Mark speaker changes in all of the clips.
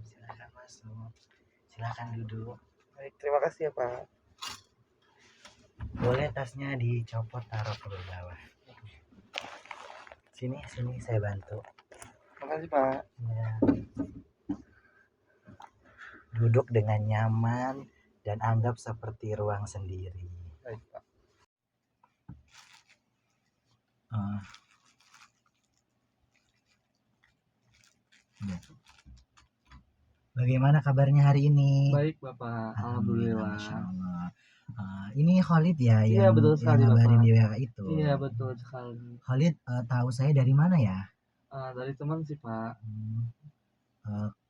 Speaker 1: Silakan masuk. Silakan duduk.
Speaker 2: Baik, terima kasih ya Pak.
Speaker 1: Boleh tasnya dicopot taruh ke bawah. Sini saya bantu.
Speaker 2: Terima kasih Pak.
Speaker 1: Ya. Duduk dengan nyaman dan anggap seperti ruang sendiri.
Speaker 2: Baik Pak.
Speaker 1: Ya. Bagaimana kabarnya hari ini?
Speaker 2: Baik Bapak, alhamdulillah.
Speaker 1: Masya Allah. Ini Khalid ya
Speaker 2: Iya,
Speaker 1: yang
Speaker 2: betul sekali
Speaker 1: ngabarin
Speaker 2: Bapak.
Speaker 1: di WA itu.
Speaker 2: Iya betul sekali.
Speaker 1: Khalid tahu saya dari mana ya?
Speaker 2: Dari teman sih Pak.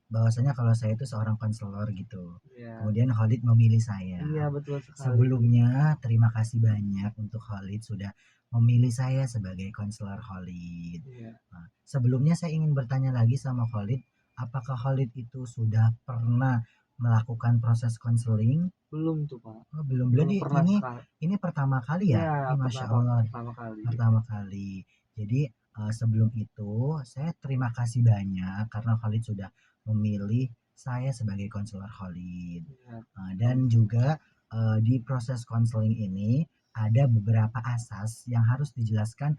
Speaker 1: Bahwasanya kalau saya itu seorang konselor gitu.
Speaker 2: Iya.
Speaker 1: Kemudian Khalid memilih saya.
Speaker 2: Iya betul sekali.
Speaker 1: Sebelumnya terima kasih banyak untuk Khalid sudah memilih saya sebagai konselor Khalid.
Speaker 2: Iya.
Speaker 1: Sebelumnya saya ingin bertanya lagi sama Khalid, apakah Khalid itu sudah pernah melakukan proses konseling?
Speaker 2: Belum tuh Pak.
Speaker 1: Oh, belum.
Speaker 2: Belum
Speaker 1: Jadi
Speaker 2: pernah
Speaker 1: ini pertama kali ya?
Speaker 2: Iya,
Speaker 1: Masya Allah.
Speaker 2: pertama kali.
Speaker 1: Pertama kali. Jadi sebelum itu saya terima kasih banyak karena Khalid sudah memilih saya sebagai konselor Khalid.
Speaker 2: Iya.
Speaker 1: Dan juga di proses konseling ini ada beberapa asas yang harus dijelaskan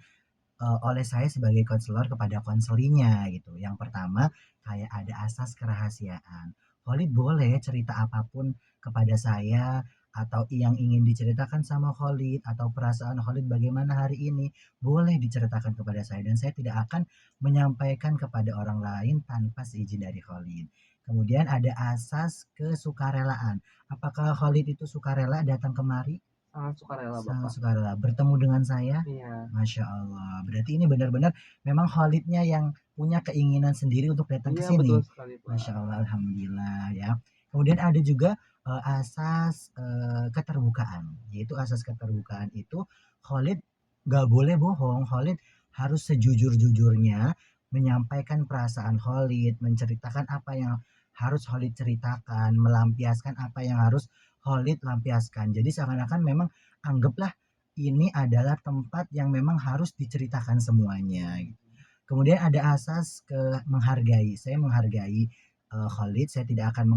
Speaker 1: oleh saya sebagai konselor kepada konselinya gitu. Yang pertama kayak ada asas kerahasiaan. Khalid boleh cerita apapun kepada saya atau yang ingin diceritakan sama Khalid atau perasaan Khalid bagaimana hari ini boleh diceritakan kepada saya dan saya tidak akan menyampaikan kepada orang lain tanpa seizin dari Khalid. Kemudian ada asas kesukarelaan. Apakah Khalid itu sukarela datang kemari?
Speaker 2: Sangat sukarela
Speaker 1: Sangat
Speaker 2: Bapak.
Speaker 1: sukarela bertemu dengan saya.
Speaker 2: Iya.
Speaker 1: Masya Allah. Berarti ini benar-benar memang Khalidnya yang punya keinginan sendiri untuk datang ke
Speaker 2: Iya
Speaker 1: sini.
Speaker 2: betul sekali Pak.
Speaker 1: Masya Allah, alhamdulillah ya. Kemudian ada juga asas keterbukaan. Yaitu asas keterbukaan itu Khalid gak boleh bohong. Khalid harus sejujur-jujurnya menyampaikan perasaan Khalid, menceritakan apa yang harus Khalid ceritakan, melampiaskan apa yang harus Khalid lampiaskan. Jadi seakan-akan memang anggaplah ini adalah tempat yang memang harus diceritakan semuanya. Kemudian ada asas menghargai. Saya menghargai Khalid, saya tidak akan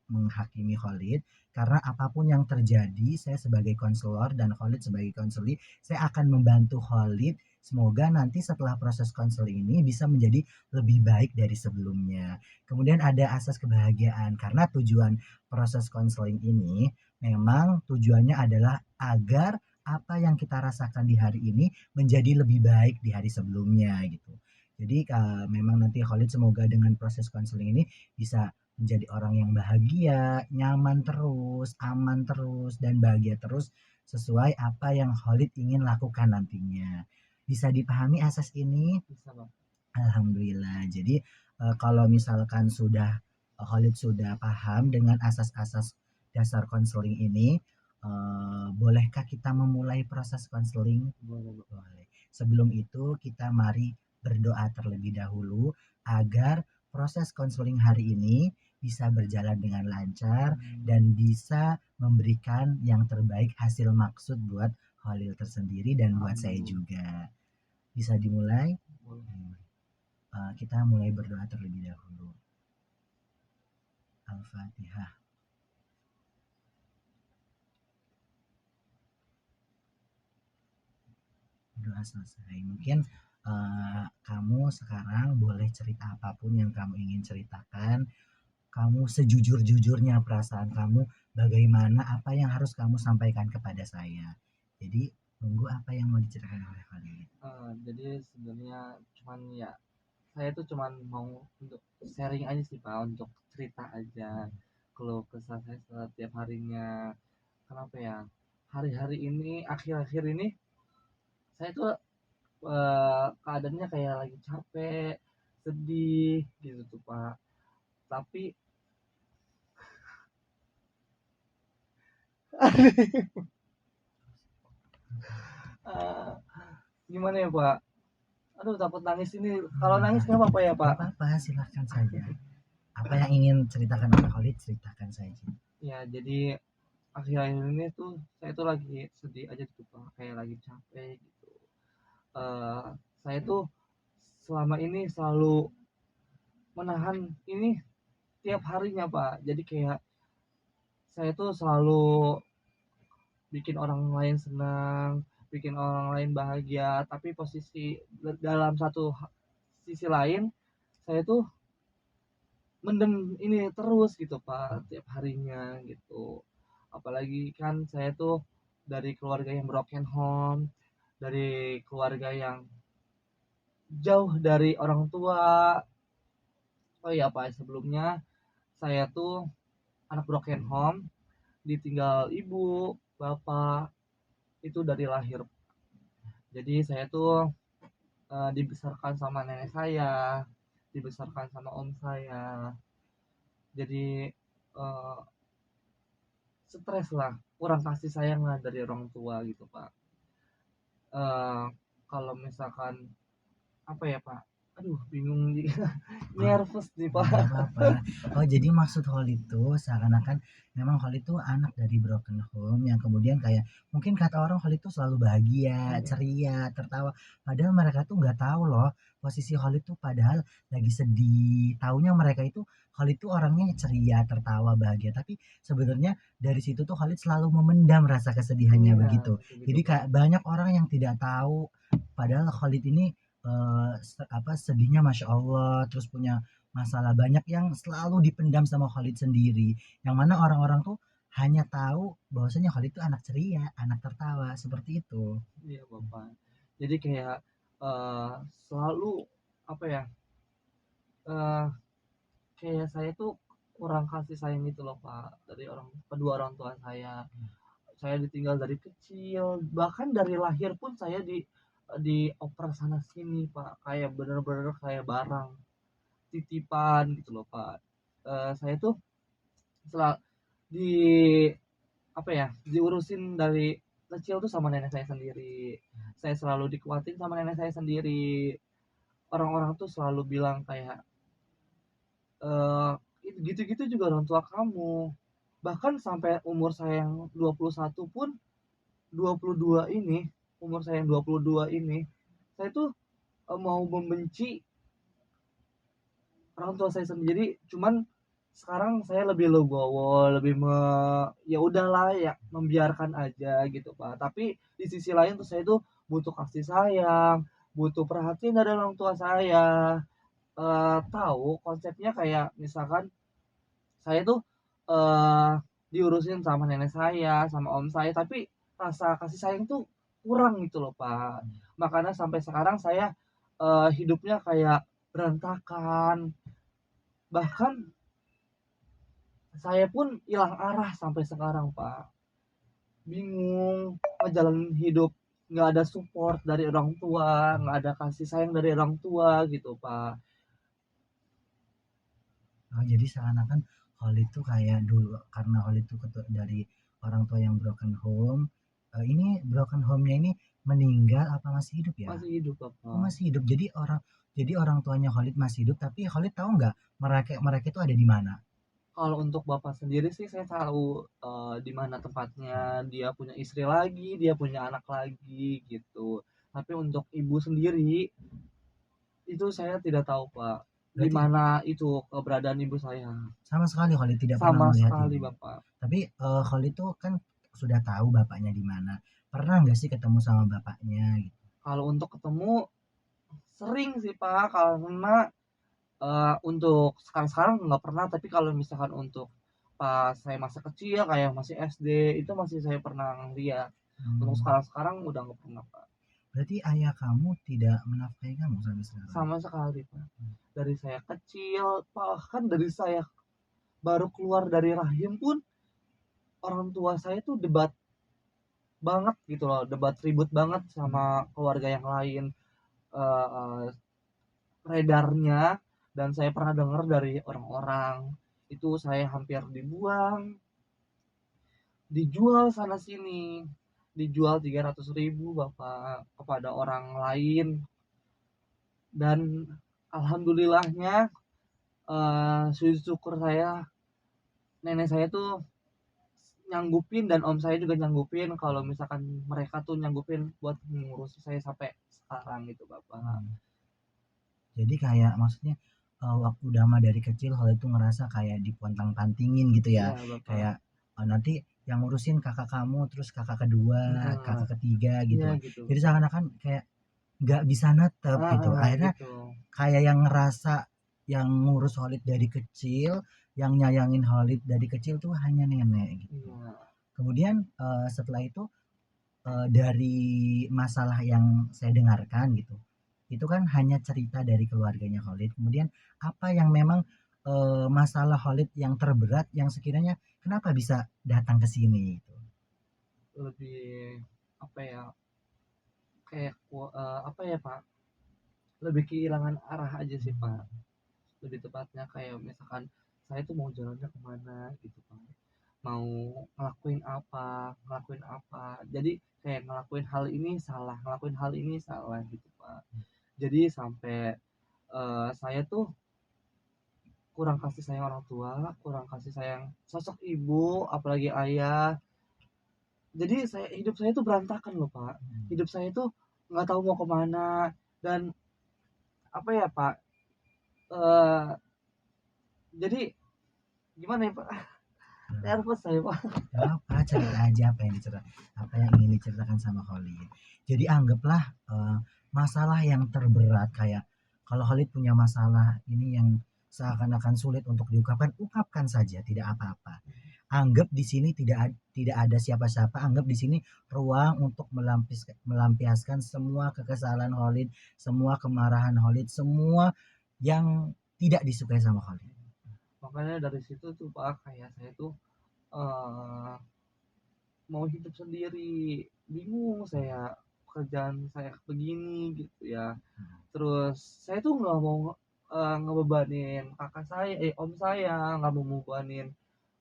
Speaker 1: menghakimi Khalid karena apapun yang terjadi, saya sebagai konselor dan Khalid sebagai konseli, saya akan membantu Khalid. Semoga nanti setelah proses konseling ini bisa menjadi lebih baik dari sebelumnya. Kemudian ada asas kebahagiaan karena tujuan proses konseling ini memang tujuannya adalah agar apa yang kita rasakan di hari ini menjadi lebih baik di hari sebelumnya gitu. Jadi memang nanti Khalid semoga dengan proses konseling ini bisa menjadi orang yang bahagia, nyaman terus, aman terus, dan bahagia terus sesuai apa yang Khalid ingin lakukan nantinya. Bisa dipahami asas ini?
Speaker 2: Bisa Pak.
Speaker 1: Alhamdulillah. Jadi kalau misalkan Khalid sudah paham dengan asas-asas dasar konseling ini, bolehkah kita memulai proses konseling? Boleh. Sebelum itu kita mari berdoa terlebih dahulu agar proses konseling hari ini bisa berjalan dengan lancar dan bisa memberikan yang terbaik hasil maksud buat Khalil tersendiri dan buat saya juga. Bisa dimulai? Kita mulai berdoa terlebih dahulu. Al-Fatihah. Doa selesai. Mungkin kamu sekarang boleh cerita apapun yang kamu ingin ceritakan. Kamu sejujur-jujurnya perasaan kamu, bagaimana apa yang harus kamu sampaikan kepada saya. Jadi tunggu apa yang mau diceritakan oleh kalian.
Speaker 2: Jadi sebenarnya cuman ya saya tuh cuman mau untuk sharing aja sih Pak, untuk cerita aja kalau kesah saya setiap harinya. Kenapa ya, hari-hari ini, akhir-akhir ini saya tuh keadaannya kayak lagi capek, sedih gitu tuh Pak. Tapi gimana ya Pak, aduh takut nangis ini. Kalau nangis nggak apa-apa ya Pak?
Speaker 1: Nggak apa-apa, silahkan saja. Apa yang ingin ceritakan oleh Khalid, ceritakan saja.
Speaker 2: Ya jadi akhir-akhir ini tuh saya tuh lagi sedih aja gitu Pak, kayak lagi capek gitu. Saya tuh selama ini selalu menahan ini tiap harinya Pak. Jadi kayak saya tuh selalu bikin orang lain senang, bikin orang lain bahagia, tapi posisi dalam satu sisi lain saya tuh mendem ini terus gitu Pak tiap harinya gitu. Apalagi kan saya tuh dari keluarga yang broken home, dari keluarga yang jauh dari orang tua. Oh iya Pak, sebelumnya saya tuh anak broken home, ditinggal ibu, bapak itu dari lahir. Jadi saya tuh dibesarkan sama nenek saya, dibesarkan sama om saya. Jadi eh, stres lah, kurang kasih sayang lah dari orang tua gitu Pak. Eh, Kalau misalkan apa ya Pak? Aduh bingung nih, nervous nih Pak.
Speaker 1: Nggak apa-apa. Oh, jadi maksud Holly itu seakan-akan memang Holly itu anak dari broken home yang kemudian kayak mungkin kata orang Holly itu selalu bahagia,
Speaker 2: Iya,
Speaker 1: ceria, tertawa. Padahal mereka tuh nggak tahu loh posisi Holly itu padahal lagi sedih. Taunya mereka itu Holly itu orangnya ceria, tertawa, bahagia. Tapi sebenarnya dari situ tuh Holly selalu memendam rasa kesedihannya
Speaker 2: iya
Speaker 1: begitu.
Speaker 2: begitu
Speaker 1: Jadi
Speaker 2: Pak.
Speaker 1: kayak banyak orang yang tidak tahu padahal Khalid ini apa sedihnya Masya Allah terus punya masalah banyak yang selalu dipendam sama Khalid sendiri yang mana orang-orang tuh hanya tahu bahwasanya Khalid itu anak ceria anak tertawa seperti itu.
Speaker 2: Iya Bapak. Jadi kayak eh, selalu apa ya? eh Kayak saya tuh kurang kasih sayang gitu loh Pak dari kedua orang tua saya. Saya ditinggal dari kecil, bahkan dari lahir pun saya dioper sana sini Pak, kayak bener-bener kayak barang titipan gitu loh Pak. Saya tuh setelah di apa ya diurusin dari kecil tuh sama nenek saya sendiri. Saya selalu dikuatin sama nenek saya sendiri. Orang-orang tuh selalu bilang kayak eh gitu-gitu juga orang tua kamu. Bahkan sampai umur saya yang 21 pun, 22 ini, umur saya yang 22 ini, saya tuh mau membenci orang tua saya sendiri, cuman sekarang saya lebih legowo, lebih ya udahlah ya membiarkan aja gitu Pak. Tapi di sisi lain tuh saya tuh butuh kasih sayang, butuh perhatian dari orang tua saya. Tahu konsepnya kayak misalkan saya tuh eh diurusin sama nenek saya, sama om saya, tapi rasa kasih sayang tuh kurang gitu loh Pak. Makanya sampai sekarang saya hidupnya kayak berantakan. Bahkan saya pun hilang arah sampai sekarang Pak. Bingung ngejalanin hidup, nggak ada support dari orang tua, nggak ada kasih sayang dari orang tua gitu Pak.
Speaker 1: Oh, jadi seakan-akan Khalid itu kayak dulu karena Khalid itu dari orang tua yang broken home. Ini broken home-nya ini meninggal apa masih hidup ya?
Speaker 2: Masih hidup
Speaker 1: Oh,
Speaker 2: Bapak.
Speaker 1: masih hidup. Jadi orang tuanya Khalid masih hidup tapi Khalid tahu nggak mereka mereka itu ada di mana?
Speaker 2: Kalau untuk bapak sendiri sih saya tahu di mana tempatnya, dia punya istri lagi, dia punya anak lagi gitu. Tapi untuk ibu sendiri itu saya tidak tahu Pak, di
Speaker 1: Berarti
Speaker 2: mana itu keberadaan ibu saya.
Speaker 1: sama sekali Khalid tidak pernah
Speaker 2: Sama
Speaker 1: melihat
Speaker 2: sekali
Speaker 1: ibu.
Speaker 2: Bapak.
Speaker 1: Tapi Khalid tuh kan sudah tahu bapaknya di mana. Pernah nggak sih ketemu sama bapaknya gitu?
Speaker 2: Kalau untuk ketemu sering sih Pak, karena untuk sekarang-sekarang nggak pernah, tapi kalau misalkan untuk pas saya masa kecil kayak masih SD itu masih saya pernah lihat. Untuk
Speaker 1: Hmm,
Speaker 2: sekarang-sekarang udah nggak pernah Pak.
Speaker 1: berarti ayah kamu tidak menafkahi kamu sampai sekarang.
Speaker 2: Sama sekali Pak. Dari saya kecil, bahkan dari saya baru keluar dari rahim pun orang tua saya tuh debat banget gitu loh, debat ribut banget sama keluarga yang lain. Eh, Redarnya dan saya pernah dengar dari orang-orang itu saya hampir dibuang, dijual sana sini, dijual 300.000 Bapak kepada orang lain. Dan alhamdulillahnya sujud syukur saya, nenek saya tuh nyanggupin dan om saya juga nyanggupin kalau misalkan mereka tuh nyanggupin buat ngurus saya sampai sekarang gitu Bapak.
Speaker 1: Hmm. Jadi kayak maksudnya waktu udah mah dari kecil Khalid tuh ngerasa kayak dipontang-pantingin gitu ya.
Speaker 2: Iya, Bapak.
Speaker 1: Kayak, nanti yang ngurusin kakak kamu, terus kakak kedua,
Speaker 2: Heeh.
Speaker 1: kakak ketiga gitu
Speaker 2: Iya
Speaker 1: kan.
Speaker 2: gitu,
Speaker 1: Jadi
Speaker 2: Bapak.
Speaker 1: seakan-akan kayak nggak bisa netep gitu. Akhirnya
Speaker 2: Gitu.
Speaker 1: kayak yang ngerasa yang ngurus Khalid dari kecil, yang nyayangin Khalid dari kecil tuh hanya nenek gitu.
Speaker 2: Iya.
Speaker 1: Kemudian, setelah itu, dari masalah yang saya dengarkan gitu, itu kan hanya cerita dari keluarganya Khalid. Kemudian apa yang memang, masalah Khalid yang terberat yang sekiranya kenapa bisa datang ke sini gitu?
Speaker 2: Lebih apa ya, kayak apa ya, Pak, lebih kehilangan arah aja sih, Pak. Lebih tepatnya kayak misalkan saya tuh mau jalannya kemana gitu, Pak. Mau ngelakuin apa. Jadi kayak ngelakuin hal ini salah, ngelakuin hal ini salah gitu, Pak. Jadi sampai saya tuh kurang kasih sayang orang tua, kurang kasih sayang sosok ibu, apalagi ayah. Jadi hidup saya tuh berantakan loh, Pak. Hidup saya tuh nggak tahu mau kemana. Dan apa ya, Pak, eh jadi gimana ya, Pak? Nervous saya, Pak.
Speaker 1: Gak apa, cerita aja apa yang ingin diceritakan sama Khalid. Jadi anggaplah, masalah yang terberat kayak kalau Khalid punya masalah ini yang seakan-akan sulit untuk diungkapkan, ungkapkan saja, tidak apa-apa. Anggap di sini tidak ada siapa-siapa, anggap di sini ruang untuk melampiaskan semua kekesalan Khalid, semua kemarahan Khalid, semua yang tidak disukai sama Khalid.
Speaker 2: Makanya dari situ tuh, Pak, kayak saya tuh eh mau hidup sendiri, bingung saya, pekerjaan saya begini gitu ya. Terus saya tuh nggak mau ngebebanin kakak saya, om saya, nggak mau ngebebanin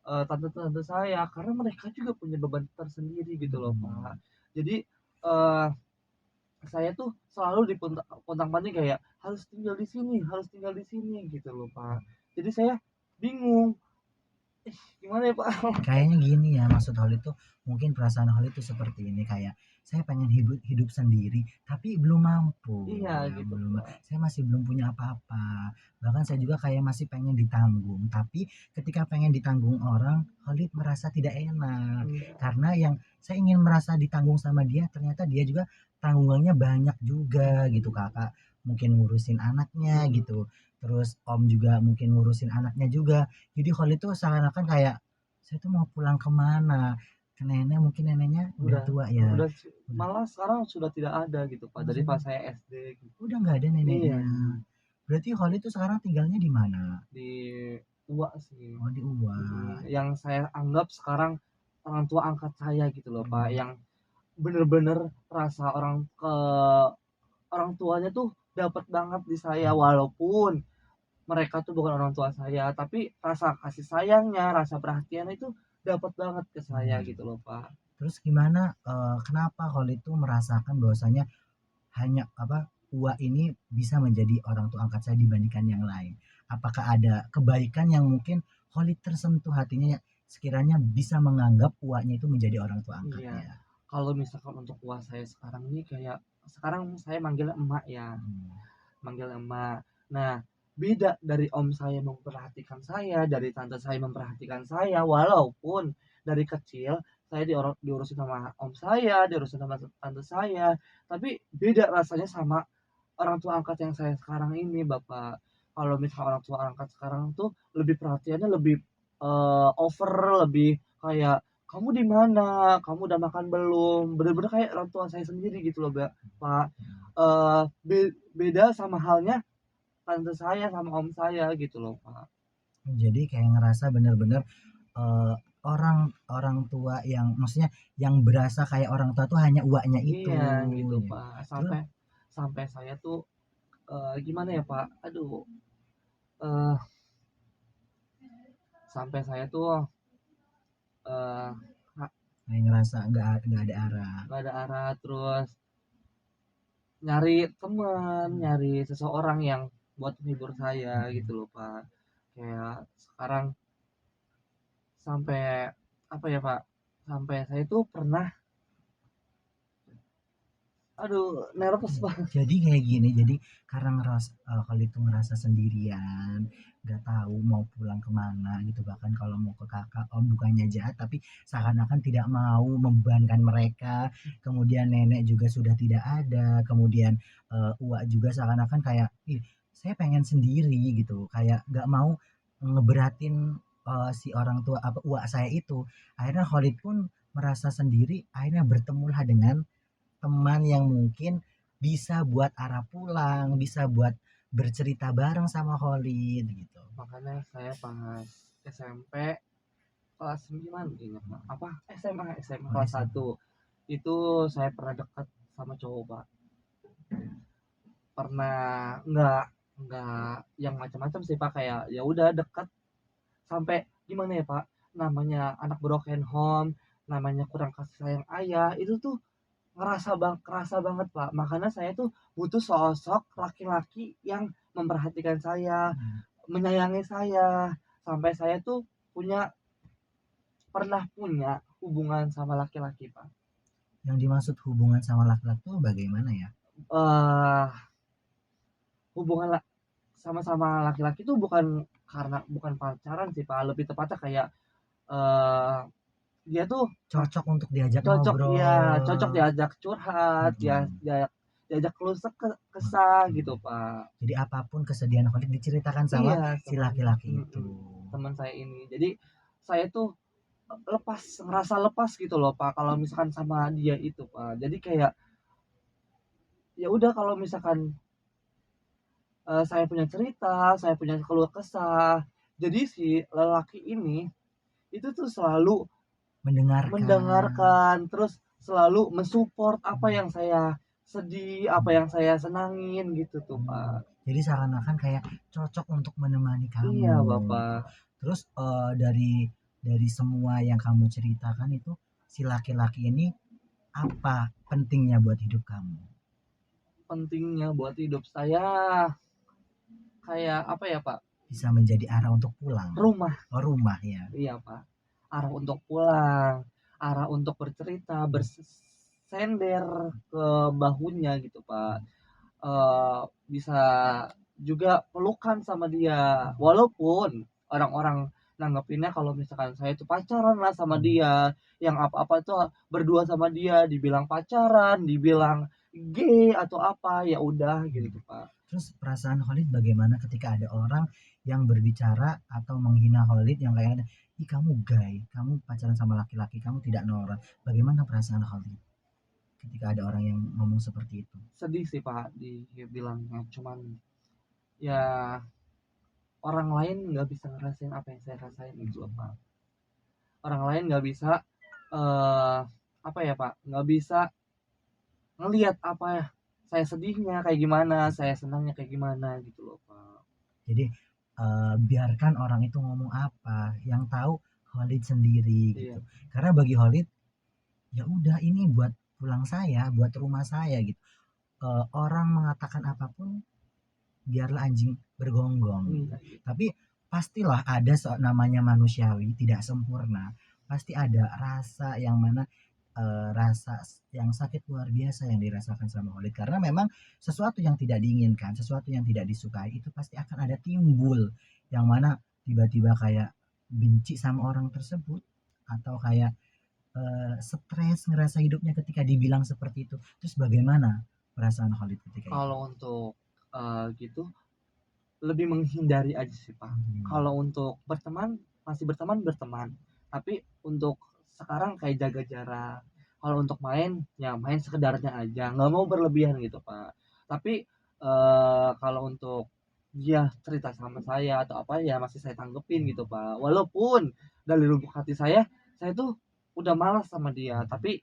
Speaker 2: tante-tante saya, karena mereka juga punya beban tersendiri gitu loh, Pak. Jadi eh saya tuh selalu dipontang-panting kayak harus tinggal di sini gitu loh, Pak. Jadi saya bingung, gimana ya, Pak?
Speaker 1: Kayaknya gini ya, maksud Holly tuh mungkin perasaan Holly tuh seperti ini kayak saya pengen hidup hidup sendiri tapi belum mampu
Speaker 2: Iya
Speaker 1: ya,
Speaker 2: gitu, Pak.
Speaker 1: saya masih belum punya apa-apa. Bahkan saya juga kayak masih pengen ditanggung, tapi ketika pengen ditanggung orang, Holly merasa tidak enak
Speaker 2: Iya.
Speaker 1: karena yang saya ingin merasa ditanggung sama dia ternyata dia juga tanggungannya banyak juga gitu. Kakak mungkin ngurusin anaknya
Speaker 2: Hmm.
Speaker 1: gitu, terus om juga mungkin ngurusin anaknya juga. Jadi Holly tuh seakan-akan kayak saya tuh mau pulang kemana, ke nenek, mungkin neneknya udah
Speaker 2: Udah
Speaker 1: tua ya,
Speaker 2: udah
Speaker 1: udah
Speaker 2: malah sekarang sudah tidak ada gitu, Pak,
Speaker 1: oh
Speaker 2: dari
Speaker 1: sudah
Speaker 2: pas saya SD gitu.
Speaker 1: udah nggak ada
Speaker 2: Iya,
Speaker 1: neneknya. Berarti Holly tuh sekarang tinggalnya di mana?
Speaker 2: di Uwa sih.
Speaker 1: Oh di Uwa.
Speaker 2: Yang saya anggap sekarang orang tua angkat saya gitu loh, Pak,
Speaker 1: Hmm.
Speaker 2: yang bener-bener rasa orang tuanya tuh dapat banget di saya, walaupun mereka tuh bukan orang tua saya, tapi rasa kasih sayangnya, rasa perhatiannya itu dapat banget ke saya
Speaker 1: Hmm.
Speaker 2: gitu loh, Pak.
Speaker 1: Terus gimana, kenapa Holly tuh merasakan bahwasanya hanya apa, Uwa ini bisa menjadi orang tua angkat saya dibandingkan yang lain? Apakah ada kebaikan yang mungkin Holly tersentuh hatinya ya, sekiranya bisa menganggap Uwanya itu menjadi orang tua
Speaker 2: Iya,
Speaker 1: angkatnya?
Speaker 2: kalau misalkan untuk uang saya sekarang ini kayak sekarang saya manggilnya emak ya,
Speaker 1: Hmm.
Speaker 2: manggil emak. Nah, beda dari om saya memperhatikan saya, dari tante saya memperhatikan saya, walaupun dari kecil saya diurusin sama om saya, diurusin sama tante saya, tapi beda rasanya sama orang tua angkat yang saya sekarang ini, Bapak. Kalau misalnya orang tua angkat sekarang tuh lebih perhatiannya lebih over, lebih kayak kamu di mana, kamu udah makan belum, bener-bener kayak orang tua saya sendiri gitu loh, Pak. Beda sama halnya tante saya sama om saya gitu loh, Pak.
Speaker 1: Jadi kayak ngerasa bener-bener, orang orang tua yang maksudnya yang berasa kayak orang tua tuh hanya uaknya itu,
Speaker 2: Iya gitu,
Speaker 1: ya.
Speaker 2: Pak.
Speaker 1: Terus
Speaker 2: Sampai sampai saya tuh gimana ya, Pak, aduh, eh sampai saya tuh eh
Speaker 1: kayak ngerasa nggak ada arah.
Speaker 2: nggak ada arah, terus nyari teman, nyari seseorang yang buat menghibur saya gitu loh, Pak. Kayak sekarang sampai apa ya, Pak, sampai saya tuh pernah Aduh, nervous banget.
Speaker 1: Jadi kayak gini, jadi karena Khalid tuh ngerasa sendirian, nggak tahu mau pulang kemana gitu, bahkan kalau mau ke kakak om bukannya jahat tapi seakan-akan tidak mau membebankan mereka, kemudian nenek juga sudah tidak ada, kemudian uak juga seakan-akan kayak, ih saya pengen sendiri gitu, kayak nggak mau ngeberatin si orang tua apa uak saya itu. Akhirnya Khalid pun merasa sendiri, akhirnya bertemulah dengan teman yang mungkin bisa buat arah pulang, bisa buat bercerita bareng sama Khalid gitu.
Speaker 2: Makanya saya pas SMP kelas 9 ingat Pak. Apa SMA
Speaker 1: Oh,
Speaker 2: kelas
Speaker 1: SMA.
Speaker 2: 1 itu saya pernah dekat sama cowok Pak. Pernah nggak yang macam-macam sih Pak, kayak ya udah dekat sampai gimana ya Pak, namanya anak broken home, namanya kurang kasih sayang ayah, itu tuh kerasa banget Pak. Makanya saya tuh butuh sosok laki-laki yang memperhatikan saya,
Speaker 1: Hmm.
Speaker 2: menyayangi saya, sampai saya tuh pernah punya hubungan sama laki-laki Pak.
Speaker 1: Yang dimaksud hubungan sama laki-laki itu bagaimana ya?
Speaker 2: eh Hubungan sama-sama laki-laki tuh bukan pacaran sih Pak, lebih tepatnya kayak eh dia tuh
Speaker 1: Cocok untuk diajak
Speaker 2: cocok ya, cocok
Speaker 1: ngobrol.
Speaker 2: diajak curhat, ya
Speaker 1: Mm-mm.
Speaker 2: diajak keluh kesah gitu
Speaker 1: Mm.
Speaker 2: Pak.
Speaker 1: Jadi apapun kesedihan Khalid diceritakan sama
Speaker 2: Iya,
Speaker 1: si
Speaker 2: teman
Speaker 1: laki-laki itu.
Speaker 2: mm, teman saya ini. Jadi saya tuh ngerasa lepas gitu loh Pak kalau misalkan sama dia itu Pak. Jadi kayak ya udah kalau misalkan saya punya cerita, saya punya keluh kesah. Jadi si lelaki ini itu tuh selalu
Speaker 1: Mendengarkan.
Speaker 2: mendengarkan, terus selalu mensupport apa
Speaker 1: Hmm.
Speaker 2: yang saya sedih, apa yang saya senangin gitu tuh
Speaker 1: Hmm.
Speaker 2: Pak.
Speaker 1: Jadi seakan-akan kayak cocok untuk menemani
Speaker 2: Iya
Speaker 1: kamu gitu.
Speaker 2: Bapak.
Speaker 1: Terus dari semua yang kamu ceritakan itu si laki-laki ini apa pentingnya buat hidup kamu?
Speaker 2: Pentingnya buat hidup saya kayak apa ya Pak?
Speaker 1: Bisa menjadi arah untuk pulang.
Speaker 2: Rumah.
Speaker 1: Oh, rumah ya.
Speaker 2: Iya Pak. Arah untuk pulang, arah untuk bercerita, bersender ke bahunya gitu Pak. Bisa juga pelukan sama dia, walaupun orang-orang nanggepinnya kalau misalkan saya itu pacaran lah sama
Speaker 1: Hmm.
Speaker 2: dia, yang apa-apa itu berdua sama dia, dibilang pacaran, dibilang gay atau apa, ya udah gitu
Speaker 1: Hmm.
Speaker 2: tuh Pak.
Speaker 1: Terus perasaan Khalid bagaimana ketika ada orang yang berbicara atau menghina Khalid yang kayak, ih kamu gay, kamu pacaran sama laki-laki, kamu tidak norak. Bagaimana perasaan Khalid ketika ada orang yang ngomong seperti itu?
Speaker 2: Sedih sih Pak dibilangnya, cuman ya orang lain nggak bisa ngerasain apa yang saya rasain itu loh Pak. Orang lain nggak bisa eh apa ya Pak, nggak bisa ngelihat apa ya saya sedihnya kayak gimana, saya senangnya kayak gimana gitu loh Pak.
Speaker 1: Jadi biarkan orang itu ngomong apa, yang tahu Khalid sendiri gitu.
Speaker 2: Iya.
Speaker 1: Karena bagi Khalid, ya udah ini buat pulang saya, buat rumah saya gitu. Orang mengatakan apapun, biarlah anjing bergonggong gitu.
Speaker 2: Iya, iya.
Speaker 1: Tapi pastilah ada namanya manusiawi, tidak sempurna. Pasti ada rasa yang mana rasa yang sakit luar biasa yang dirasakan sama Khalid karena memang sesuatu yang tidak diinginkan, sesuatu yang tidak disukai itu pasti akan ada timbul yang mana tiba-tiba kayak benci sama orang tersebut atau kayak stres ngerasa hidupnya ketika dibilang seperti itu. Terus bagaimana perasaan Khalid ketika itu?
Speaker 2: Kalau untuk gitu lebih menghindari aja sih Pak.
Speaker 1: Hmm.
Speaker 2: Kalau untuk berteman masih berteman, tapi untuk sekarang kayak jaga jarak. Kalau untuk main ya main sekedarnya aja, nggak mau berlebihan gitu Pak. Tapi kalau untuk dia cerita sama saya atau apa ya masih saya tanggepin gitu Pak. Walaupun dari lubuk hati saya tuh udah malas sama dia, tapi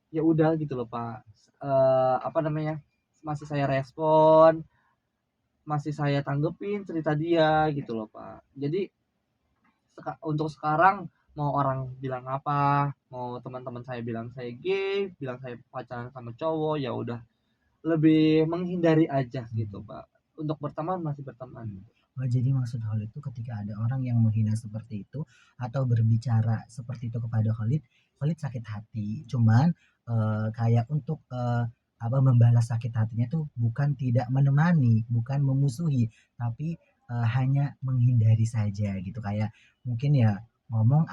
Speaker 2: ya udah gitu loh Pak. Apa namanya, masih saya respon, masih saya tanggepin cerita dia gitu loh Pak. Jadi untuk sekarang mau orang bilang apa, mau teman-teman saya bilang saya gay, bilang saya pacaran sama cowok, ya udah lebih menghindari aja gitu
Speaker 1: Hmm.
Speaker 2: Pak. Untuk berteman masih berteman.
Speaker 1: Hmm. Oh, jadi maksud Khalid itu ketika ada orang yang menghina seperti itu atau berbicara seperti itu kepada Khalid, Khalid sakit hati. Cuman kayak untuk membalas sakit hatinya tuh bukan tidak menemani, bukan memusuhi, tapi hanya menghindari saja gitu. Kayak mungkin ya ngomong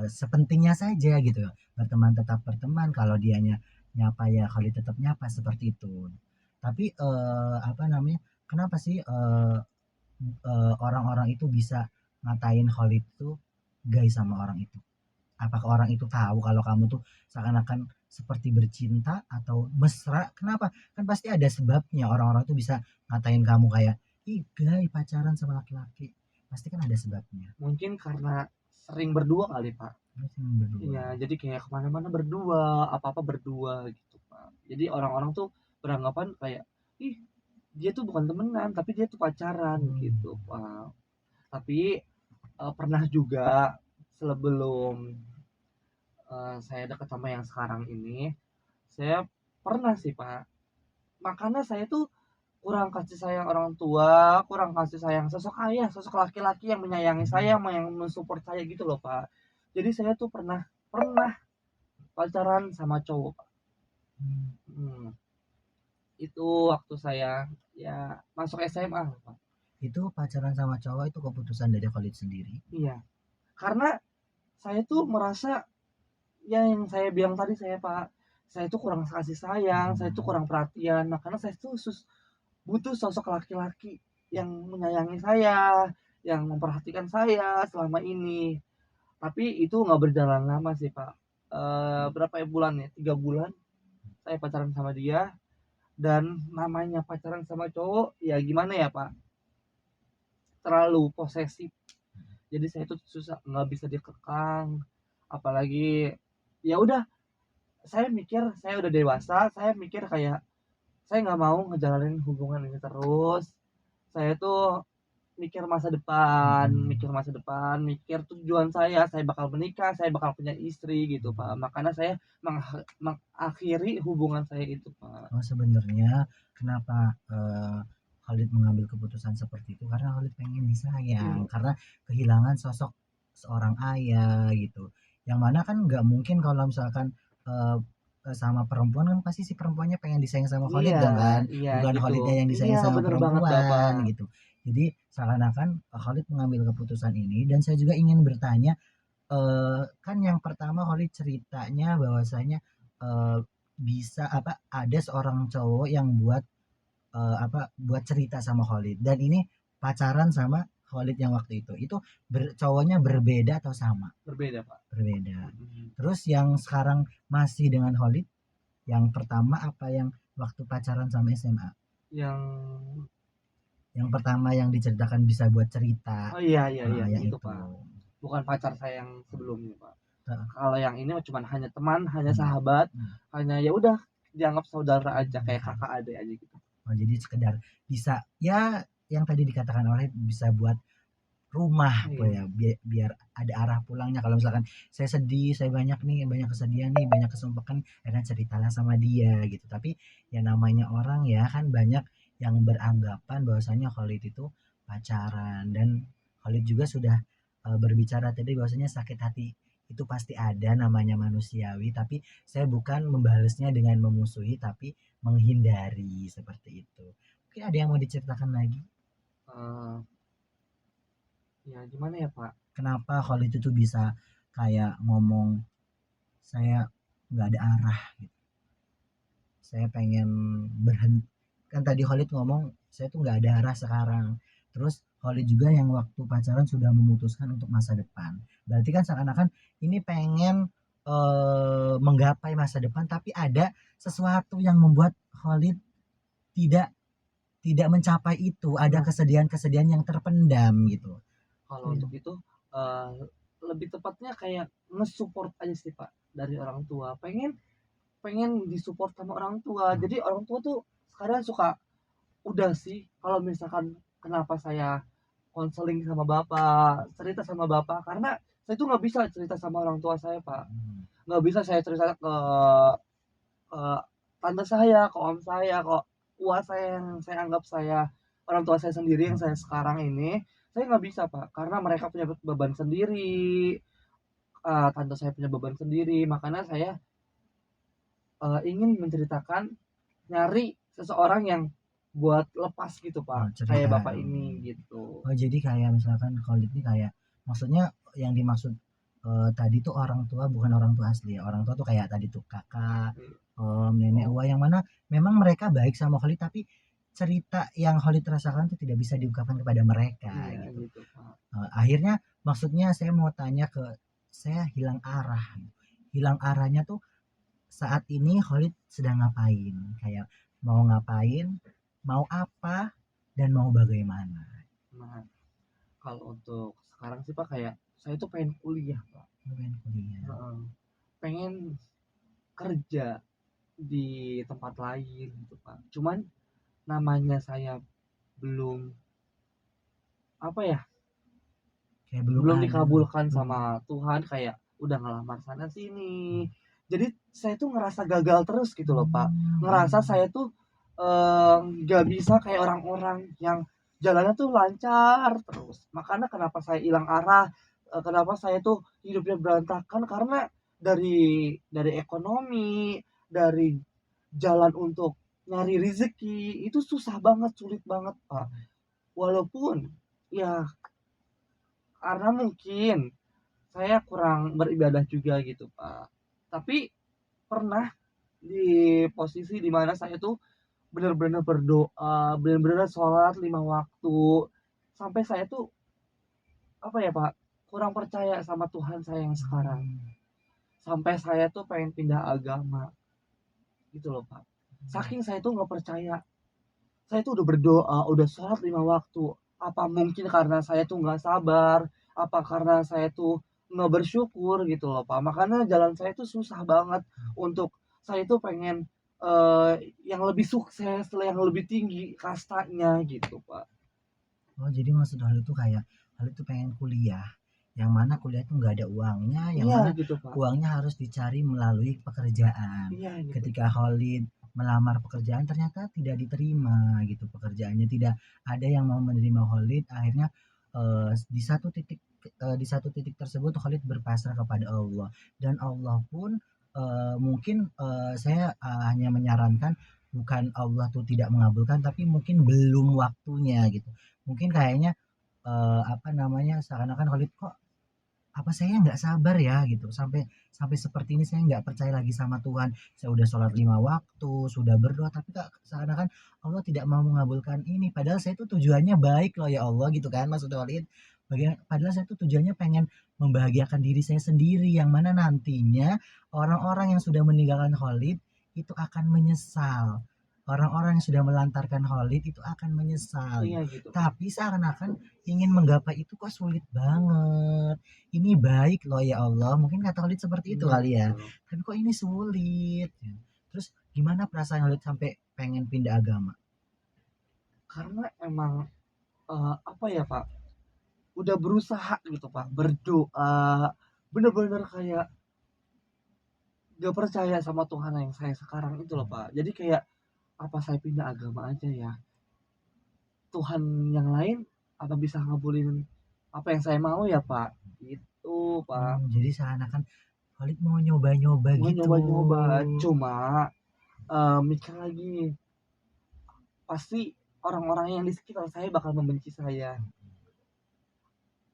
Speaker 1: sepentingnya saja gitu. Berteman tetap berteman, kalau dianya nyapa ya Khalid tetap nyapa seperti itu. Tapi apa namanya? Kenapa sih orang-orang itu bisa ngatain Khalid tuh gay sama orang itu? Apakah orang itu tahu kalau kamu tuh seakan-akan seperti bercinta atau mesra? Kenapa? Kan pasti ada sebabnya orang-orang tuh bisa ngatain kamu kayak, ih gay pacaran sama laki-laki. Pasti kan ada sebabnya.
Speaker 2: Mungkin karena sering berdua kali Pak.
Speaker 1: Pasti berdua.
Speaker 2: Iya, jadi kayak kemana-mana berdua, apa-apa berdua gitu Pak. Jadi orang-orang tuh beranggapan kayak, ih dia tuh bukan temenan, tapi dia tuh pacaran
Speaker 1: Hmm.
Speaker 2: gitu Pak. Tapi pernah juga sebelum saya dekat sama yang sekarang ini, saya pernah sih Pak. Makanya saya tuh kurang kasih sayang orang tua, kurang kasih sayang sosok ayah, sosok laki-laki yang menyayangi saya, yang mensupport saya gitu loh Pak. Jadi saya tuh pernah pernah pacaran sama cowok Pak.
Speaker 1: Hmm.
Speaker 2: Hmm, itu waktu saya ya masuk SMA Pak.
Speaker 1: Itu pacaran sama cowok itu keputusan dari Khalid sendiri.
Speaker 2: Iya, karena saya tuh merasa ya yang saya bilang tadi saya tuh kurang kasih sayang, saya tuh
Speaker 1: Hmm.
Speaker 2: kurang perhatian. Makanya saya tuh butuh sosok laki-laki yang menyayangi saya, yang memperhatikan saya selama ini. Tapi itu nggak berjalan lama sih Pak. Berapa ya bulan ya? 3 bulan saya pacaran sama dia. Dan namanya pacaran sama cowok ya gimana ya Pak? Terlalu posesif. Jadi saya tuh susah nggak bisa dikekang. Apalagi ya udah saya mikir saya udah dewasa, saya mikir kayak saya nggak mau ngejalanin hubungan ini terus. Saya tuh
Speaker 1: Hmm.
Speaker 2: mikir masa depan, mikir tujuan saya bakal menikah, saya bakal punya istri gitu Pak. Makanya saya mengakhiri hubungan saya itu Pak.
Speaker 1: Oh sebenarnya kenapa Khalid mengambil keputusan seperti itu karena Khalid pengen disayang,
Speaker 2: Iya,
Speaker 1: karena kehilangan sosok seorang ayah gitu. Yang mana kan nggak mungkin kalau misalkan eh, sama perempuan kan pasti si perempuannya pengen disayang sama Khalid
Speaker 2: iya,
Speaker 1: dong kan,
Speaker 2: iya
Speaker 1: bukan
Speaker 2: gitu.
Speaker 1: Khalidnya yang
Speaker 2: Iya
Speaker 1: disayang sama
Speaker 2: bener banget
Speaker 1: perempuan
Speaker 2: Bapak.
Speaker 1: gitu. Jadi seakan-akan Khalid mengambil keputusan ini dan saya juga ingin bertanya. Kan yang pertama Holly ceritanya bahwasanya eh, bisa apa ada seorang cowok yang buat cerita sama Khalid dan ini pacaran sama Khalid yang waktu itu cowoknya berbeda atau sama?
Speaker 2: Berbeda Pak.
Speaker 1: Berbeda.
Speaker 2: Mm-mm.
Speaker 1: Terus yang sekarang masih dengan Khalid, yang pertama apa yang waktu pacaran sama SMA?
Speaker 2: Yang
Speaker 1: Yang pertama yang diceritakan bisa buat cerita.
Speaker 2: oh iya iya iya
Speaker 1: Yang
Speaker 2: itu
Speaker 1: itu.
Speaker 2: Pak. Bukan pacar saya yang sebelumnya Pak.
Speaker 1: Heeh.
Speaker 2: Kalau yang ini cuma hanya teman, hanya
Speaker 1: Hmm.
Speaker 2: sahabat,
Speaker 1: Hmm.
Speaker 2: hanya ya udah dianggap saudara aja kayak kakak adik aja gitu.
Speaker 1: Oh, jadi sekedar bisa ya yang tadi dikatakan oleh bisa buat rumah apa
Speaker 2: Iya.
Speaker 1: ya biar ada arah pulangnya kalau misalkan saya sedih, saya banyak kesedihan nih, banyak kesumpahan, ya kan ceritalah sama dia gitu. Tapi ya namanya orang ya kan banyak yang beranggapan bahwasanya Khalid itu pacaran dan Khalid juga sudah berbicara tadi bahwasanya sakit hati itu pasti ada, namanya manusiawi, tapi saya bukan membalasnya dengan memusuhi tapi menghindari seperti itu. Mungkin ada yang mau diceritakan lagi?
Speaker 2: Eh, ya gimana ya Pak?
Speaker 1: Kenapa Khalid itu tuh bisa kayak ngomong saya nggak ada arah gitu. Saya pengen berhenti. Kan tadi Khalid ngomong saya tuh nggak ada arah sekarang. Terus Khalid juga yang waktu pacaran sudah memutuskan untuk masa depan. Berarti kan seakan-akan ini pengen menggapai masa depan tapi ada sesuatu yang membuat Khalid tidak tidak mencapai itu. Ada
Speaker 2: Nah,
Speaker 1: kesedihan-kesedihan yang terpendam gitu.
Speaker 2: kalau untuk itu eh, lebih tepatnya kayak nge-support aja sih Pak dari orang tua. Pengen pengen disupport sama orang tua.
Speaker 1: Hmm.
Speaker 2: Jadi orang tua tuh sekarang suka udah sih kalau misalkan kenapa saya konseling sama bapak, cerita sama bapak karena saya tuh nggak bisa cerita sama orang tua saya Pak.
Speaker 1: Hmm.
Speaker 2: Nggak bisa saya cerita ke tante saya, ke om saya, ke uas saya yang saya anggap saya orang tua saya sendiri yang saya sekarang ini, saya nggak bisa Pak, karena mereka punya beban sendiri, tante saya punya beban sendiri, makanya saya ingin menceritakan nyari seseorang yang buat lepas gitu
Speaker 1: Oh,
Speaker 2: Pak, kayak
Speaker 1: cerita.
Speaker 2: Bapak ini gitu.
Speaker 1: Oh, jadi kayak misalkan Khalid ini kayak maksudnya yang dimaksud tadi tuh orang tua bukan orang tua asli ya. Orang tua tuh kayak tadi tuh kakak, om, nenek,
Speaker 2: Oh,
Speaker 1: uwa yang mana memang mereka baik sama Khalid tapi cerita yang Khalid rasakan tuh tidak bisa diungkapkan kepada mereka
Speaker 2: iya
Speaker 1: gitu.
Speaker 2: gitu Pak.
Speaker 1: Akhirnya maksudnya saya mau tanya ke saya hilang arah. Hilang arahnya tuh saat ini Khalid sedang ngapain? Kayak mau ngapain, mau apa, dan mau bagaimana?
Speaker 2: Nah, kalau untuk sekarang sih Pak kayak saya tuh pengen kuliah Pak.
Speaker 1: Pengen kuliah.
Speaker 2: Heeh. Pengen kerja di tempat lain gitu Pak. Cuman namanya saya belum apa ya,
Speaker 1: Kayak belum
Speaker 2: belum
Speaker 1: ada.
Speaker 2: dikabulkan
Speaker 1: Belum.
Speaker 2: sama Tuhan, kayak udah ngelamar sana sini. Jadi saya tuh ngerasa gagal terus gitu loh Pak. Ngerasa saya tuh nggak bisa kayak orang-orang yang jalannya tuh lancar terus. Makanya kenapa saya hilang arah, kenapa saya tuh hidupnya berantakan karena dari ekonomi, dari jalan untuk nyari rezeki itu susah banget, sulit banget Pak. Walaupun ya karena mungkin saya kurang beribadah juga gitu Pak. Tapi pernah di posisi dimana saya tuh benar-benar berdoa, benar-benar sholat 5 waktu, sampai saya tuh apa ya Pak, kurang percaya sama Tuhan saya yang sekarang. Sampai saya tuh pengen pindah agama gitu loh Pak. Saking saya tuh nggak percaya, saya tuh udah berdoa, udah sholat 5 waktu. Apa mungkin karena saya tuh nggak sabar? Apa karena saya tuh nggak bersyukur gitu loh Pak. Makanya jalan saya tuh susah banget untuk saya tuh pengen yang lebih sukses, yang lebih tinggi kastanya gitu Pak.
Speaker 1: Oh, jadi maksud Halid tuh kayak Halid tuh pengen kuliah. Yang mana kuliah tuh nggak ada uangnya, yang
Speaker 2: Iya
Speaker 1: mana
Speaker 2: gitu Pak.
Speaker 1: uangnya harus dicari melalui pekerjaan.
Speaker 2: Iya gitu
Speaker 1: Ketika
Speaker 2: Pak.
Speaker 1: Khalid melamar pekerjaan ternyata tidak diterima gitu pekerjaannya, tidak ada yang mau menerima Khalid. Akhirnya di satu titik tersebut Khalid berpasrah kepada Allah dan Allah pun mungkin saya hanya menyarankan bukan Allah tuh tidak mengabulkan tapi mungkin belum waktunya gitu. Mungkin kayaknya apa namanya seakan-akan Khalid kok apa saya nggak sabar ya gitu sampai sampai seperti ini saya nggak percaya lagi sama Tuhan. Saya udah sholat 5 waktu, sudah berdoa tapi kok seakan-akan Allah tidak mau mengabulkan ini. Padahal saya tuh tujuannya baik loh ya Allah gitu kan maksud Khalid. Padahal saya tuh tujuannya pengen membahagiakan diri saya sendiri yang mana nantinya orang-orang yang sudah meninggalkan Khalid itu akan menyesal. Orang-orang yang sudah melantarkan Khalid itu akan menyesal
Speaker 2: Iya
Speaker 1: gitu.
Speaker 2: gitu Pak.
Speaker 1: Tapi seakan-akan ingin menggapai itu kok sulit banget. Ini baik loh ya Allah. Mungkin kata Khalid seperti itu
Speaker 2: Iya
Speaker 1: kali ya.
Speaker 2: gitu.
Speaker 1: Tapi kok ini sulit. Ya. Terus gimana perasaan Khalid sampai pengen pindah agama?
Speaker 2: Karena emang apa ya Pak, udah berusaha gitu Pak, berdoa, bener-bener kayak gak percaya sama Tuhan yang saya sekarang itu loh Pak. Jadi kayak apa saya pindah agama aja ya? Tuhan yang lain apa bisa ngabulin apa yang saya mau ya Pak? Itu Pak.
Speaker 1: Oh, jadi seakan-akan Khalid mau nyoba-nyoba
Speaker 2: Mau
Speaker 1: gitu.
Speaker 2: nyoba-nyoba, cuma mikir lagi, pasti orang-orang yang di sekitar saya bakal membenci saya.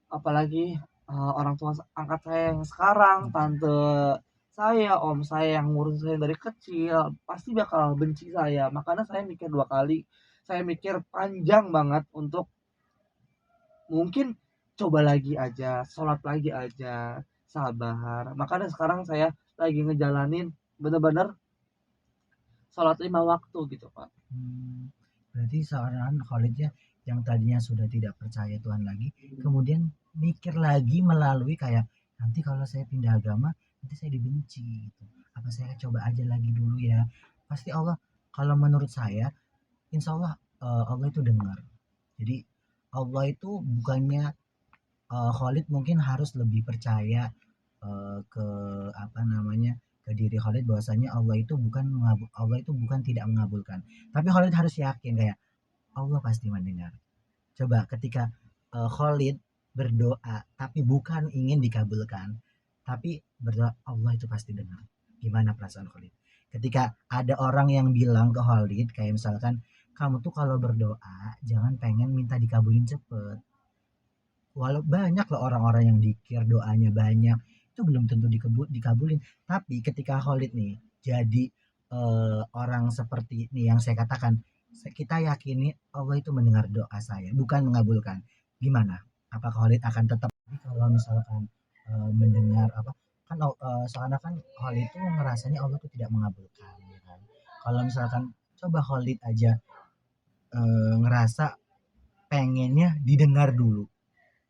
Speaker 2: Apalagi orang tua angkat saya yang sekarang, tante saya, om saya yang ngurus saya dari kecil, pasti bakal benci saya. Makanya saya mikir 2 kali, saya mikir panjang banget untuk mungkin coba lagi aja, sholat lagi aja, sabar. Makanya sekarang saya lagi ngejalanin bener-bener sholat 5 waktu gitu Pak.
Speaker 1: Hmm, berarti seakan-akan Khalid ya yang tadinya sudah tidak percaya Tuhan lagi, kemudian mikir lagi melalui kayak nanti kalau saya pindah agama nanti saya dibenci gitu. Apa saya coba aja lagi dulu ya? Pasti Allah kalau menurut saya insya Allah Allah itu dengar. Jadi Allah itu bukannya Khalid mungkin harus lebih percaya ke apa namanya ke diri Khalid bahwasanya Allah itu bukan tidak mengabulkan. Tapi Khalid harus yakin kayak Allah pasti mendengar. Coba ketika Khalid berdoa tapi bukan ingin dikabulkan, tapi berdoa Allah itu pasti dengar. Gimana perasaan Khalid? Ketika ada orang yang bilang ke Khalid kayak misalkan, "Kamu tuh kalau berdoa jangan pengen minta dikabulin cepet." Walau banyak loh orang-orang yang dikir doanya banyak, itu belum tentu dikabulin. Tapi ketika Khalid nih jadi orang seperti ini yang saya katakan, kita yakini Allah itu mendengar doa saya, bukan mengabulkan. Gimana? Apakah Khalid akan tetap kalau misalkan mendengar apa kan seakan-akan Khalid itu ngerasanya Allah itu tidak mengabulkan, ya kan? Kalau misalkan coba Khalid aja ngerasa pengennya didengar dulu,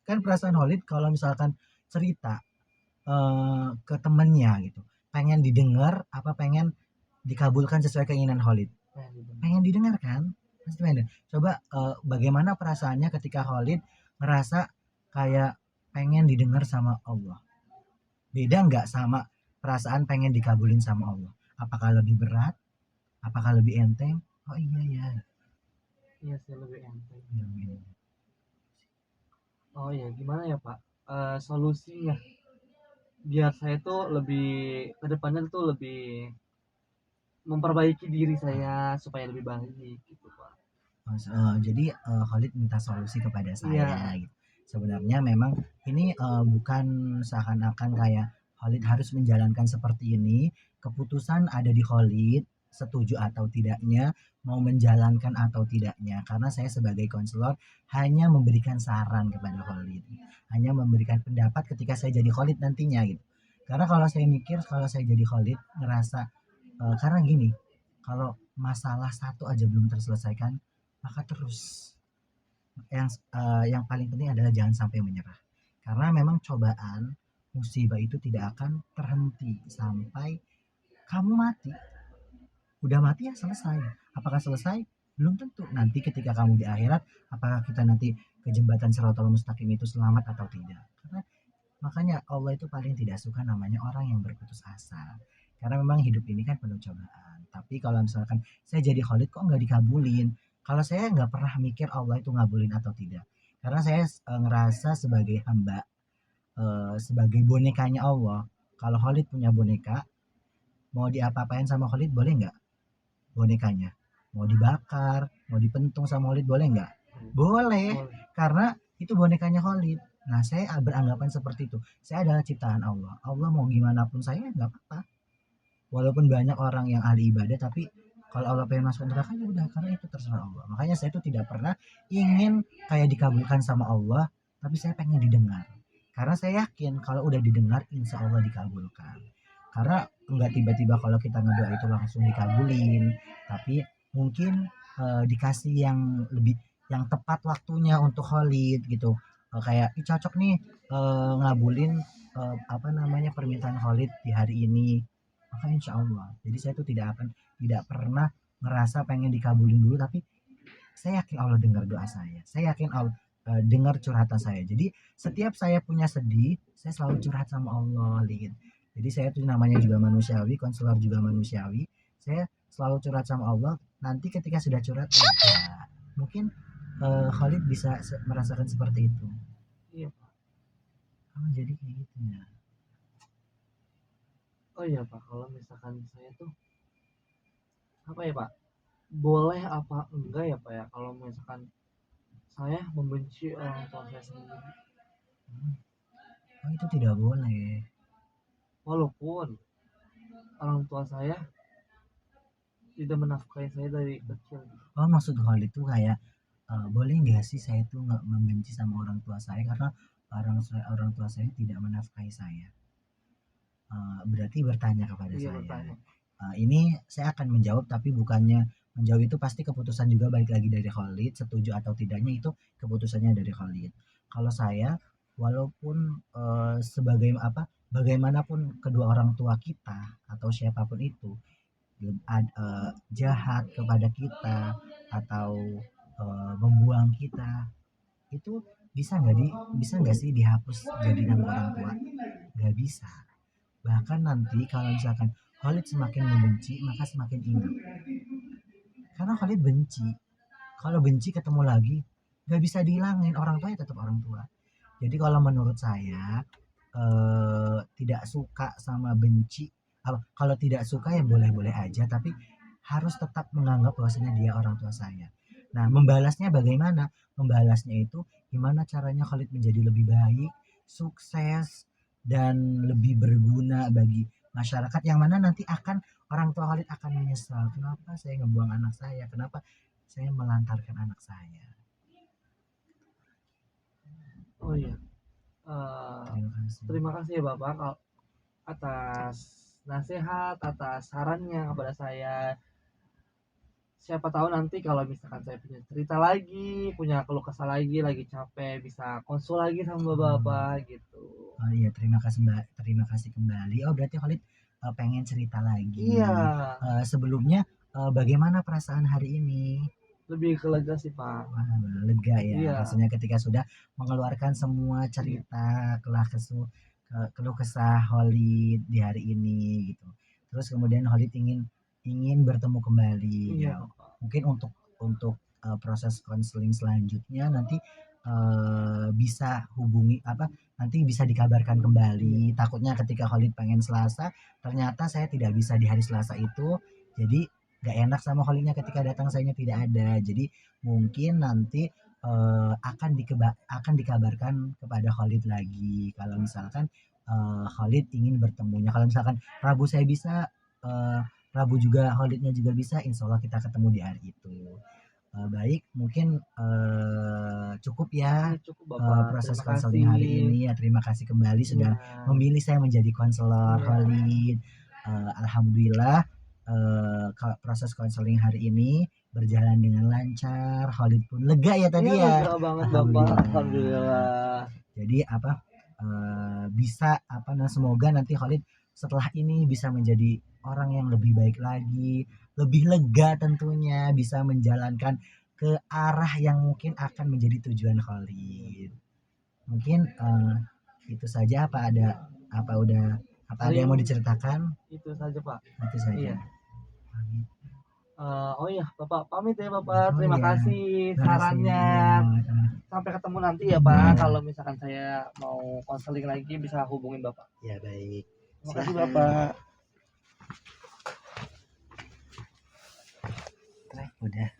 Speaker 1: kan perasaan Khalid kalau misalkan cerita ke temennya gitu, pengen didengar apa pengen dikabulkan sesuai keinginan Khalid? Pengen didengar kan, pasti pengen. Coba bagaimana perasaannya ketika Khalid ngerasa kayak pengen didengar sama Allah, beda nggak sama perasaan pengen dikabulin sama Allah? Apakah lebih berat, apakah lebih enteng? Oh iya ya.
Speaker 2: Iya sih lebih enteng.
Speaker 1: Iya, iya.
Speaker 2: Oh ya gimana ya Pak, solusinya biar saya tuh lebih kedepannya tuh lebih memperbaiki diri saya supaya lebih baik gitu Pak.
Speaker 1: Jadi Khalid minta solusi kepada saya
Speaker 2: Iya.
Speaker 1: gitu. Sebenarnya memang ini bukan seakan-akan kayak Khalid harus menjalankan seperti ini. Keputusan ada di Khalid, setuju atau tidaknya, mau menjalankan atau tidaknya. Karena saya sebagai konselor hanya memberikan saran kepada Khalid, hanya memberikan pendapat ketika saya jadi Khalid nantinya gitu. Karena kalau saya mikir, kalau saya jadi Khalid ngerasa karena gini, kalau masalah satu aja belum terselesaikan, maka terus yang paling penting adalah jangan sampai menyerah. Karena memang cobaan, musibah itu tidak akan terhenti sampai kamu mati. Udah mati ya selesai. Apakah selesai? Belum tentu. Nanti ketika kamu di akhirat, apakah kita nanti ke jembatan Shiratal Mustaqim itu selamat atau tidak? Karena makanya Allah itu paling tidak suka namanya orang yang berputus asa. Karena memang hidup ini kan penuh cobaan. Tapi kalau misalkan saya jadi Khalid kok nggak dikabulin? Kalau saya nggak pernah mikir Allah itu ngabulin atau tidak. Karena saya ngerasa sebagai hamba, sebagai bonekanya Allah. Kalau Khalid punya boneka, mau diapa-apain sama Khalid boleh nggak bonekanya? Mau dibakar, mau dipentung sama Khalid boleh nggak? Boleh, karena itu bonekanya Khalid. Nah, saya beranggapan seperti itu. Saya adalah ciptaan Allah. Allah mau gimana pun saya nggak apa-apa. Walaupun banyak orang yang ahli ibadah, tapi kalau Allah pengen masuk neraka ya udah, karena itu terserah Allah. Makanya saya itu tidak pernah ingin kayak dikabulkan sama Allah, tapi saya pengen didengar. Karena saya yakin kalau udah didengar, insya Allah dikabulkan. Karena nggak tiba-tiba kalau kita ngedoa itu langsung dikabulin, tapi mungkin dikasih yang lebih yang tepat waktunya untuk Khalid gitu. Kayak cocok nih ngabulin apa namanya permintaan Khalid di hari ini, maka insya Allah. Jadi saya tuh tidak pernah ngerasa pengen dikabulin dulu, tapi saya yakin Allah dengar doa saya. Saya yakin Allah dengar curhatan saya. Jadi setiap saya punya sedih, saya selalu curhat sama Allah, Lin. Jadi saya tuh namanya juga manusiawi, konselor juga manusiawi. Saya selalu curhat sama Allah. Nanti ketika sudah curhat, ya, mungkin Khalid bisa merasakan seperti itu.
Speaker 2: Iya Pak.
Speaker 1: Oh, jadi kayak gitu ya.
Speaker 2: Oh iya Pak, kalau misalkan saya tuh apa ya Pak, boleh apa enggak ya Pak ya kalau misalkan saya membenci orang tua saya sendiri
Speaker 1: Oh, itu tidak boleh.
Speaker 2: walaupun orang tua saya tidak menafkahi saya dari kecil.
Speaker 1: Oh, maksud Khalid tuh kayak boleh nggak sih saya tuh nggak membenci sama orang tua saya karena orang tua saya tidak menafkahi saya. Berarti bertanya kepada
Speaker 2: Iya
Speaker 1: saya.
Speaker 2: bertanya.
Speaker 1: Ini saya akan menjawab tapi bukannya menjawab itu pasti keputusan juga balik lagi dari Khalid, setuju atau tidaknya itu keputusannya dari Khalid. Kalau saya walaupun sebagai apa bagaimanapun kedua orang tua kita atau siapapun itu jahat kepada kita atau membuang kita, itu bisa nggak sih dihapus jadi nama orang tua? Nggak bisa. Bahkan nanti kalau misalkan Khalid semakin membenci maka semakin ingat, karena Khalid benci. Kalau benci ketemu lagi nggak bisa dihilangin, orang tua ya tetap orang tua. Jadi kalau menurut saya tidak suka sama benci kalau tidak suka ya boleh-boleh aja, tapi harus tetap menganggap bahwasanya dia orang tua saya. Nah, membalasnya bagaimana? Membalasnya itu gimana caranya Khalid menjadi lebih baik, sukses, dan lebih berguna bagi masyarakat, yang mana nanti akan orang tua Khalid akan menyesal, kenapa saya ngebuang anak saya, kenapa saya melantarkan anak saya.
Speaker 2: Oh iya, eh,
Speaker 1: Terima kasih.
Speaker 2: terima kasih ya Bapak atas nasihat, atas sarannya kepada saya. Siapa tahu nanti kalau misalkan saya punya cerita lagi, punya keluh kesah lagi capek, bisa konsul lagi sama Bapak gitu.
Speaker 1: Oh iya, terima kasih kembali. Oh berarti Khalid pengen cerita lagi.
Speaker 2: Iya,
Speaker 1: Sebelumnya bagaimana perasaan hari ini?
Speaker 2: lebih ke lega sih Pak.
Speaker 1: Wah, lega ya
Speaker 2: Iya,
Speaker 1: rasanya ketika sudah mengeluarkan semua
Speaker 2: iya,
Speaker 1: cerita keluh kesah Khalid di hari ini gitu. Terus kemudian Khalid ingin ingin bertemu kembali
Speaker 2: iya
Speaker 1: ya.
Speaker 2: Bapak.
Speaker 1: Mungkin untuk proses konseling selanjutnya nanti bisa hubungi apa, nanti bisa dikabarkan
Speaker 2: Iya,
Speaker 1: kembali. Takutnya ketika Khalid pengen Selasa, ternyata saya tidak bisa di hari Selasa itu. Jadi gak enak sama Khalidnya ketika datang sayanya tidak ada. Jadi mungkin nanti akan dikabarkan kepada Khalid lagi kalau misalkan Khalid ingin bertemunya. Kalau misalkan Rabu saya bisa, Rabu juga Khalidnya juga bisa, insya Allah kita ketemu di hari itu. Baik, mungkin cukup ya
Speaker 2: iya cukup Bapak.
Speaker 1: proses
Speaker 2: Terima
Speaker 1: konseling
Speaker 2: kasih.
Speaker 1: hari ini ya. Terima kasih kembali
Speaker 2: Iya,
Speaker 1: sudah memilih saya menjadi konselor
Speaker 2: iya,
Speaker 1: Khalid. Alhamdulillah proses konseling hari ini berjalan dengan lancar. Khalid pun lega ya
Speaker 2: iya
Speaker 1: tadi ya.
Speaker 2: lega banget Bapak.
Speaker 1: Alhamdulillah.
Speaker 2: Alhamdulillah.
Speaker 1: Jadi apa bisa apa, nah semoga nanti Khalid setelah ini bisa menjadi orang yang lebih baik lagi, lebih lega tentunya, bisa menjalankan ke arah yang mungkin akan menjadi tujuan Khalid. Mungkin itu saja, apa ada yang mau
Speaker 2: Paling
Speaker 1: diceritakan?
Speaker 2: itu saja Pak.
Speaker 1: Itu saja.
Speaker 2: Iya. Oh iya, Bapak pamit ya Bapak.
Speaker 1: Oh
Speaker 2: Terima
Speaker 1: iya,
Speaker 2: kasih
Speaker 1: terima kasih
Speaker 2: sarannya.
Speaker 1: ya.
Speaker 2: Sampai ketemu nanti ya Pak.
Speaker 1: Ya,
Speaker 2: Kalau misalkan saya mau konseling lagi bisa hubungin Bapak.
Speaker 1: ya baik.
Speaker 2: Terima kasih
Speaker 1: Silahkan.
Speaker 2: Bapak.
Speaker 1: Udah.